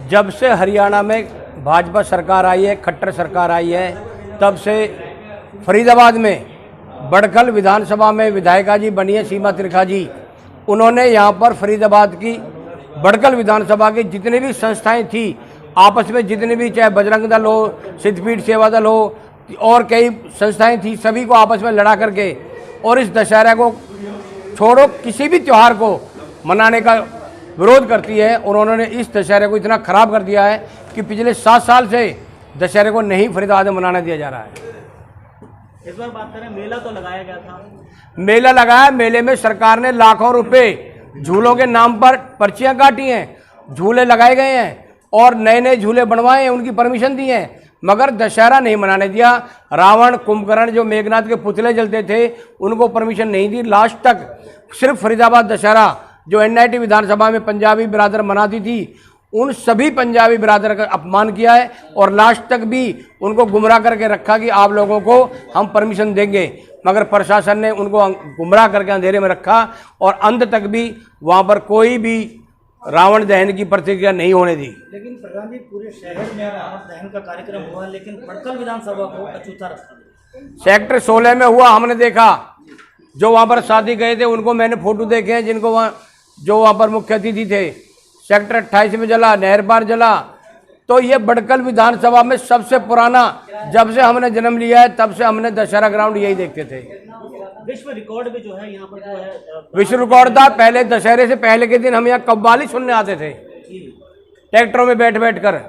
जब से हरियाणा में भाजपा सरकार आई है, खट्टर सरकार आई है, तब से फरीदाबाद में बड़खल विधानसभा में विधायिका जी बनी है सीमा त्रिखा जी। उन्होंने यहाँ पर फरीदाबाद की बड़खल विधानसभा की जितनी भी संस्थाएं थी आपस में, जितनी भी, चाहे बजरंग दल हो, सिद्धपीठ सेवा दल हो और कई संस्थाएं थी, सभी को आपस में लड़ा करके और इस दशहरा को छोड़ो किसी भी त्यौहार को मनाने का विरोध करती है। और उन्होंने इस दशहरे को इतना खराब कर दिया है कि पिछले 7 साल से दशहरे को नहीं फरीदाबाद में मनाने दिया जा रहा है। इस बार बात करें, मेला तो लगाया गया था। मेला लगाया, मेले में सरकार ने लाखों रुपए झूलों के नाम पर पर्चियां काटी हैं, झूले लगाए गए हैं और नए नए झूले बनवाए हैं, उनकी परमिशन दी है, मगर दशहरा नहीं मनाने दिया। रावण, कुंभकर्ण जो मेघनाथ के पुतले जलते थे उनको परमिशन नहीं दी। लास्ट तक सिर्फ फरीदाबाद दशहरा जो एनआईटी विधानसभा में पंजाबी बिरादर मनाती थी, उन सभी पंजाबी बिरादर का अपमान किया है और लास्ट तक भी उनको गुमराह करके रखा कि आप लोगों को हम परमिशन देंगे, मगर प्रशासन ने उनको गुमराह करके अंधेरे में रखा और अंत तक भी वहाँ पर कोई भी रावण दहन की प्रतिक्रिया नहीं होने दी। लेकिन प्रधान जी, पूरे शहर में रावण दहन का कार्यक्रम हुआ, लेकिन बड़खल विधानसभा को अछूता रखा। सेक्टर 16 में हुआ, हमने देखा, जो वहाँ पर शादी गए थे उनको मैंने फोटो देखे हैं, जिनको जो वहाँ पर मुख्य अतिथि थे। सेक्टर 28 में जला, नहर पार जला। तो ये बड़खल विधानसभा में सबसे पुराना, जब से हमने जन्म लिया है तब से हमने दशहरा ग्राउंड यही देखते थे। विश्व रिकॉर्ड भी जो है यहाँ पर जो है विश्व रिकॉर्ड था। पहले दशहरे से पहले के दिन हम यहाँ कव्वाली सुनने आते थे ट्रैक्टरों में बैठ बैठ कर,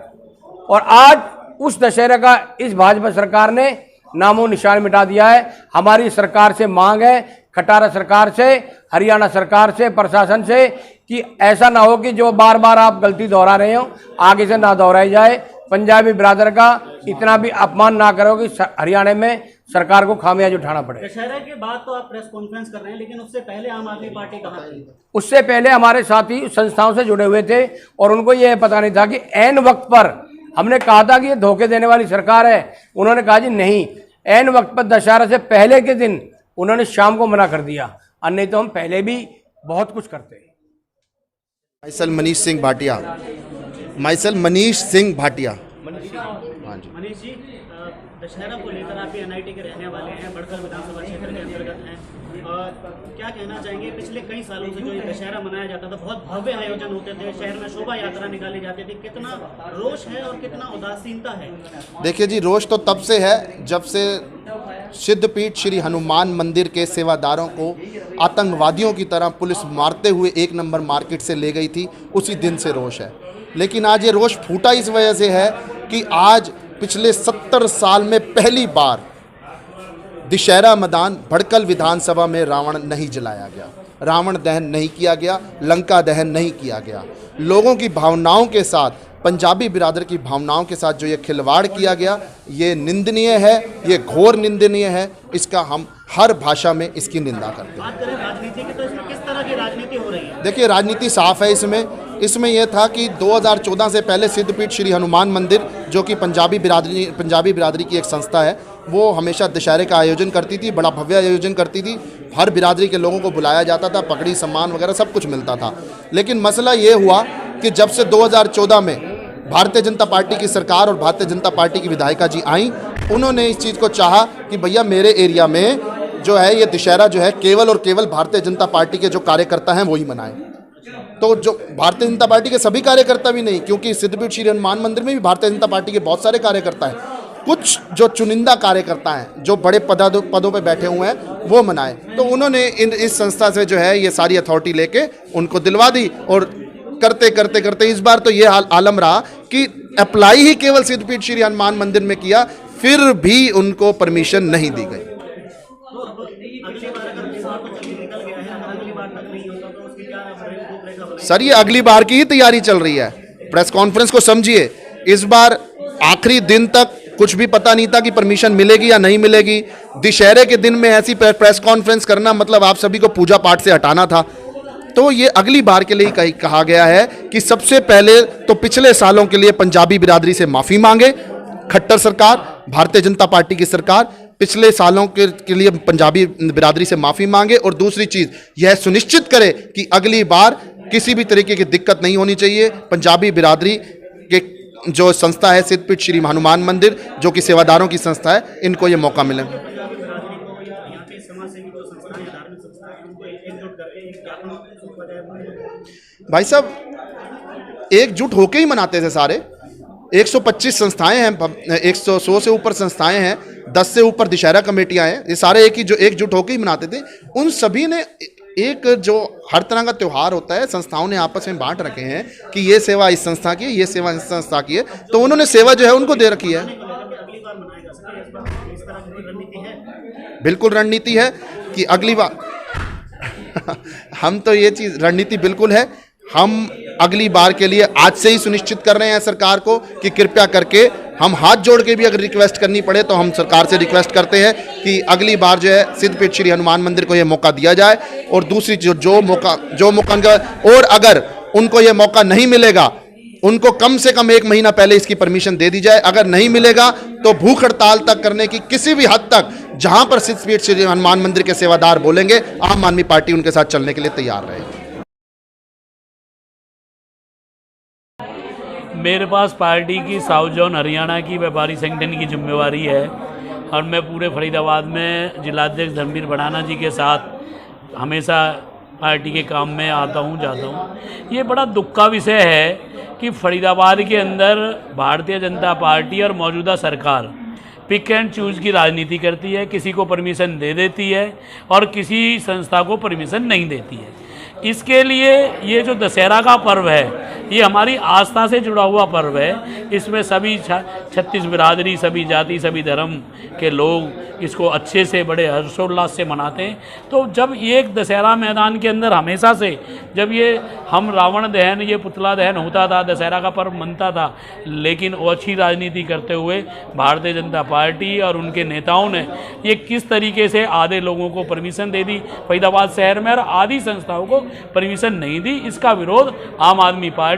और आज उस दशहरे का इस भाजपा सरकार ने नामो निशान मिटा दिया है। हमारी सरकार से मांग है, खटारा सरकार से, हरियाणा सरकार से, प्रशासन से, कि ऐसा ना हो कि जो बार बार आप गलती दोहरा रहे हो आगे से ना दोहराई जाए। पंजाबी बिरादर का इतना भी अपमान ना करो कि हरियाणा में सरकार को खामियाज उठाना पड़े। दशहरा के बाद तो आप प्रेस कॉन्फ्रेंस कर रहे हैं, लेकिन उससे पहले आम आदमी पार्टी कहाँ थी? उससे पहले हमारे साथी संस्थाओं से जुड़े हुए थे और उनको यह पता नहीं था कि ऐन वक्त पर हमने कहा था कि ये धोखे देने वाली सरकार है। उन्होंने कहा जी नहीं, ऐन वक्त पर दशहरा से पहले के दिन उन्होंने शाम को मना कर दिया, और नहीं तो हम पहले भी बहुत कुछ करते। माइसल मनीष सिंह भाटिया। माइसल मनीष सिंह भाटिया। हाँ जी। मनीष जी, दशहरा को लेकर आप एनआईटी के रहने वाले हैं, बड़खल विधानसभा क्षेत्र के अंतर्गत हैं, और क्या कहना चाहेंगे? पिछले कई सालों से जो ये दशहरा मनाया जाता था, बहुत भव्य आयोजन होते थे, शहर में शोभा यात्रा निकाली जाती थी, कितना रोष है और कितना उदासीनता है? देखिए जी, रोष तो तब से है जब से सिद्धपीठ श्री हनुमान मंदिर के सेवादारों को आतंकवादियों की तरह पुलिस मारते हुए 1 नंबर मार्केट से ले गई थी, उसी दिन से रोष है। लेकिन आज ये रोष फूटा इस वजह से है कि आज पिछले 70 साल में पहली बार दशहरा मैदान बड़खल विधानसभा में रावण नहीं जलाया गया, रावण दहन नहीं किया गया, लंका दहन नहीं किया गया। लोगों की भावनाओं के साथ, पंजाबी बिरादर की भावनाओं के साथ जो ये खिलवाड़ किया गया, ये निंदनीय है, ये घोर निंदनीय है। इसका हम हर भाषा में इसकी निंदा करते हैं। बात करें राजनीति की, तो इसमें किस तरह की राजनीति हो रही है? देखिए, राजनीति साफ है इसमें यह था कि 2014 से पहले सिद्धपीठ श्री हनुमान मंदिर, जो कि पंजाबी बिरादरी की एक संस्था है, वो हमेशा दशहरे का आयोजन करती थी, बड़ा भव्य आयोजन करती थी। हर बिरादरी के लोगों को बुलाया जाता था, पगड़ी, सम्मान वगैरह सब कुछ मिलता था। लेकिन मसला ये हुआ कि जब से 2014 में भारतीय जनता पार्टी की सरकार और भारतीय जनता पार्टी की विधायिका जी आई, उन्होंने इस चीज़ को चाहा कि भैया मेरे एरिया में जो है ये दशहरा जो है केवल और केवल भारतीय जनता पार्टी के जो कार्यकर्ता हैं वही मनाएं। तो जो भारतीय जनता पार्टी के सभी कार्यकर्ता भी नहीं, क्योंकि सिद्धपीठ श्री हनुमान मंदिर में भी भारतीय जनता पार्टी के बहुत सारे कार्यकर्ता हैं, कुछ जो चुनिंदा कार्यकर्ता हैं जो बड़े पदों पे बैठे हुए हैं वो मनाए। तो उन्होंने इस संस्था से जो है ये सारी अथॉरिटी लेके उनको दिलवा दी, और करते करते करते इस बार तो ये आलम रहा कि अप्लाई ही केवल सिद्धपीठ श्री हनुमान मंदिर में किया, फिर भी उनको परमिशन नहीं दी गई। सर, ये अगली बार की ही तैयारी चल रही है। प्रेस कॉन्फ्रेंस को समझिए, इस बार आखिरी दिन तक कुछ भी पता नहीं था कि परमिशन मिलेगी या नहीं मिलेगी। दशहरे के दिन में ऐसी प्रेस कॉन्फ्रेंस करना मतलब आप सभी को पूजा पाठ से हटाना था। तो ये अगली बार के लिए कहा गया है कि सबसे पहले तो पिछले सालों के लिए पंजाबी बिरादरी से माफ़ी मांगे खट्टर सरकार, भारतीय जनता पार्टी की सरकार। पिछले सालों के लिए पंजाबी बिरादरी से माफ़ी मांगे, और दूसरी चीज़ यह सुनिश्चित करे कि अगली बार किसी भी तरीके की दिक्कत नहीं होनी चाहिए। पंजाबी बिरादरी जो संस्था है सिद्धपीठ श्री हनुमान मंदिर, जो कि सेवादारों की संस्था है, इनको ये मौका मिले। पंजाबी बिरादरी को या यहाँ पे समाज सेवी जो संस्थाएं हैं, धार्मिक संस्थाएं हैं, उनको एकजुट करके एक ज्ञापन सौंपा जाए। भाई साहब एकजुट होके ही मनाते थे सारे। 125 संस्थाएं हैं, 100 से ऊपर संस्थाएं हैं, 10 से ऊपर दशहरा कमेटियां हैं, ये सारे एक ही जो एकजुट होके ही मनाते थे। उन सभी ने एक जो हर तरह का त्यौहार होता है संस्थाओं ने आपस में बांट रखे हैं कि ये सेवा इस संस्था की है, ये सेवा इस संस्था की है, तो उन्होंने सेवा जो है उनको दे रखी है। अगली बार मनाया जा सके, इस तरह की रणनीति है। बिल्कुल रणनीति है कि अगली बार हम तो ये चीज़ रणनीति बिल्कुल है। हम अगली बार के लिए आज से ही सुनिश्चित कर रहे हैं सरकार को कि कृपया करके हम हाथ जोड़ के भी अगर रिक्वेस्ट करनी पड़े तो हम सरकार से रिक्वेस्ट करते हैं कि अगली बार जो है सिद्धपीठ श्री हनुमान मंदिर को ये मौका दिया जाए। और दूसरी जो मौका और अगर उनको ये मौका नहीं मिलेगा, उनको कम से कम 1 महीना पहले इसकी परमिशन दे दी जाए। अगर नहीं मिलेगा तो भूख हड़ताल तक करने की किसी भी हद तक, जहां पर सिद्धपीठ श्री हनुमान मंदिर के सेवादार बोलेंगे, आम आदमी पार्टी उनके साथ चलने के लिए तैयार रहेगी। मेरे पास पार्टी की साउथ जोन हरियाणा की व्यापारी संगठन की जिम्मेवारी है और मैं पूरे फरीदाबाद में जिलाध्यक्ष धर्मवीर भड़ाना जी के साथ हमेशा पार्टी के काम में आता हूँ, जाता हूँ। ये बड़ा दुख का विषय है कि फरीदाबाद के अंदर भारतीय जनता पार्टी और मौजूदा सरकार पिक एंड चूज़ की राजनीति करती है, किसी को परमिशन दे देती है और किसी संस्था को परमिशन नहीं देती है। इसके लिए ये जो दशहरा का पर्व है ये हमारी आस्था से जुड़ा हुआ पर्व है। इसमें सभी 36 बिरादरी, सभी जाति, सभी धर्म के लोग इसको अच्छे से बड़े हर्षोल्लास से मनाते हैं। तो जब एक दशहरा मैदान के अंदर हमेशा से जब ये हम रावण दहन, ये पुतला दहन होता था, दशहरा का पर्व मनता था, लेकिन ओछी राजनीति करते हुए भारतीय जनता पार्टी और उनके नेताओं ने ये किस तरीके से आधे लोगों को परमिशन दे दी फरीदाबाद शहर में और आधी संस्थाओं को परमिशन नहीं दी। इसका विरोध आम आदमी पार्टी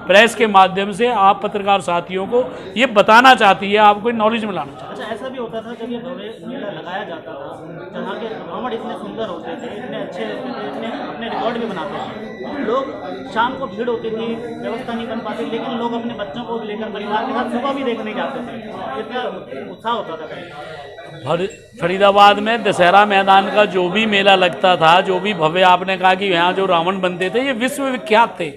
प्रेस के माध्यम से आप पत्रकार साथियों को ये बताना चाहती है, आपको नॉलेज में लाना चाहती है। अच्छा, ऐसा भी होता था जब ये भव्य मेला लगाया जाता था, जहाँ के रावण इतने सुंदर होते थे, इतने अच्छे होते थे, इतने अपने रिकॉर्ड भी बनाते थे, लोग शाम को भीड़ होती थी, व्यवस्था नहीं बन पाती, लेकिन लोग अपने बच्चों को लेकर परिवार के साथ सुबह भी देखने जाते थे, इतना उत्साह होता था। फरीदाबाद में दशहरा मैदान का जो भी मेला लगता था, जो भी भव्य, आपने कहा कि यहाँ जो रावण बनते थे ये विश्व विख्यात थे,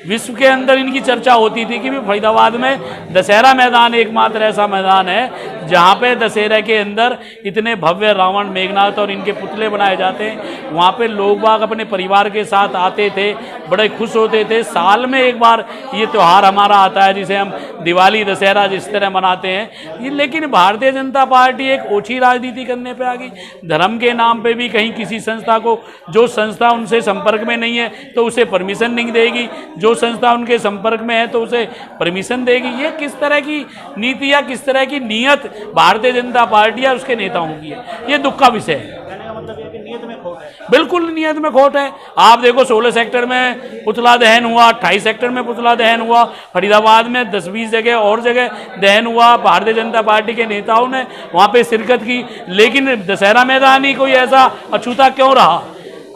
विश्व के अंदर इनकी चर्चा होती थी कि फरीदाबाद में दशहरा मैदान एकमात्र ऐसा मैदान है जहाँ पे दशहरे के अंदर इतने भव्य रावण, मेघनाथ और इनके पुतले बनाए जाते हैं। वहाँ पे लोग बाग अपने परिवार के साथ आते थे, बड़े खुश होते थे। साल में एक बार ये त्यौहार हमारा आता है जिसे हम दिवाली, दशहरा जिस तरह मनाते हैं। लेकिन भारतीय जनता पार्टी एक ओछी राजनीति करने पे आ गई। धर्म के नाम पे भी कहीं किसी संस्था को, जो संस्था उनसे संपर्क में नहीं है तो उसे परमिशन नहीं देगी, जो संस्था उनके संपर्क में है तो उसे परमिशन देगी। ये किस तरह की नीति या किस तरह की नीयत भारतीय जनता पार्टी या उसके नेताओं की है, ये दुख का विषय है। कहने का मतलब ये कि नीयत में खोट है। बिल्कुल नीयत में खोट है। आप देखो 16 सेक्टर में पुतला दहन हुआ, 28 सेक्टर में पुतला दहन हुआ, फरीदाबाद में 10-20 जगह और जगह दहन हुआ। भारतीय जनता पार्टी के नेताओं ने वहाँ पे शिरकत की, लेकिन दशहरा मैदान ही कोई ऐसा अछूता क्यों रहा?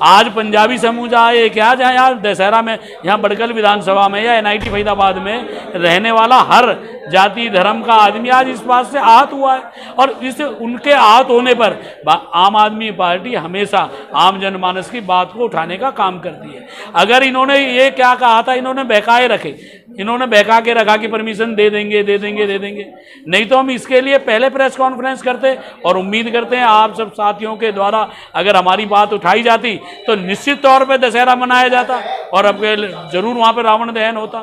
आज पंजाबी समुदाय एक क्या जहाँ यहाँ दशहरा में, यहाँ बड़कल विधानसभा में या NIT फरीदाबाद में रहने वाला हर जाति धर्म का आदमी आज इस बात से आहत हुआ है। और इस उनके आहत होने पर आम आदमी पार्टी हमेशा आम जनमानस की बात को उठाने का काम करती है। अगर इन्होंने ये क्या कहा था, इन्होंने बहकाए रखे, इन्होंने बहका के रखा कि परमिशन दे देंगे, दे देंगे, दे देंगे, नहीं तो हम इसके लिए पहले प्रेस कॉन्फ्रेंस करते और उम्मीद करते हैं आप सब साथियों के द्वारा अगर हमारी बात उठाई जाती तो निश्चित तौर पे दशहरा मनाया जाता और अब जरूर वहाँ पे रावण दहन होता।